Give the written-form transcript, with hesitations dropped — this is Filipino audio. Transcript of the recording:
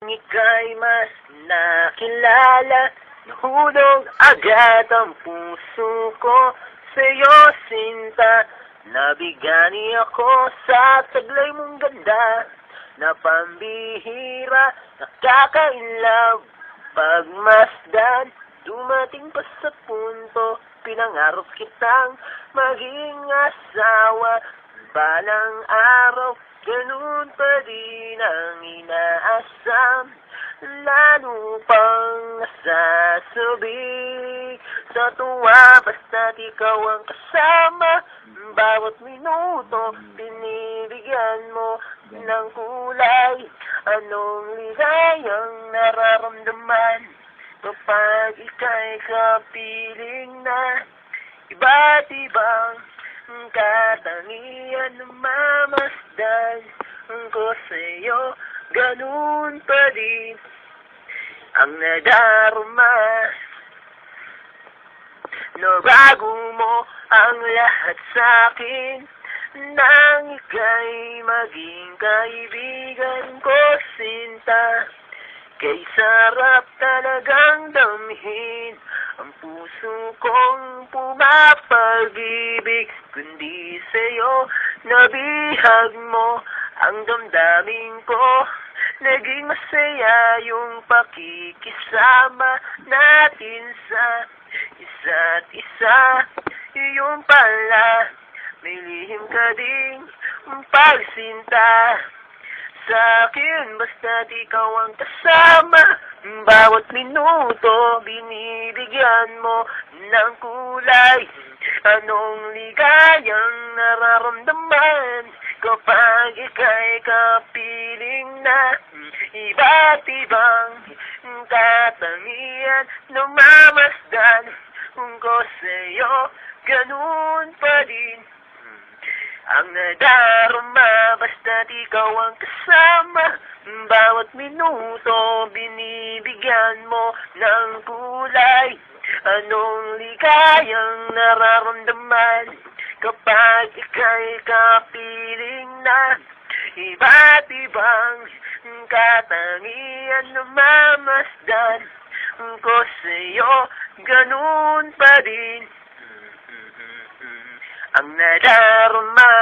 Ika'y mas nakilala, nahulog agad ang puso ko sa'yo, sinta. Nabigani ako sa taglay mong ganda na pambihira, nakaka-inlove. Pagmasdan, dumating pa sa punto, pinangarap kitang maging asawa. Balang araw, ganun pa din ang inaasam, lalo pang nasasabi. Sa tuwa, basta't ikaw ang kasama, bawat minuto, binibigyan mo ng kulay. Anong ligayang nararamdaman kapag ika'y kapiling na iba't ibang katangian na mamasdan ko sa'yo, ganun pa din ang nadarama. Nabago mo ang lahat sa'kin nang ika'y maging kaibigan ko, sinta. Kay sarap talagang damhin ang puso kong pumapag-ibig, kundi sa'yo nabihag mo ang damdamin ko. Naging masaya yung pakikisama natin sa isa't isa. Yung pala, may lihim ka ding pagsinta sa'kin, basta't ikaw ang kasama. Bawat minuto, binibigyan mo ng kulay. Anong ligayang nararamdaman kapag ika'y kapiling na iba't ibang katangian lumamasdan ko sa'yo, ganun pa din ang nadarama, basta't ikaw ang kasama. Bawat minuto, binibigyan mo ng kulay. Anong ligayang nararamdaman kapag ika'y kapiling na iba't ibang katangian lumamasdan ko sa'yo, ganun pa din ang nadarama.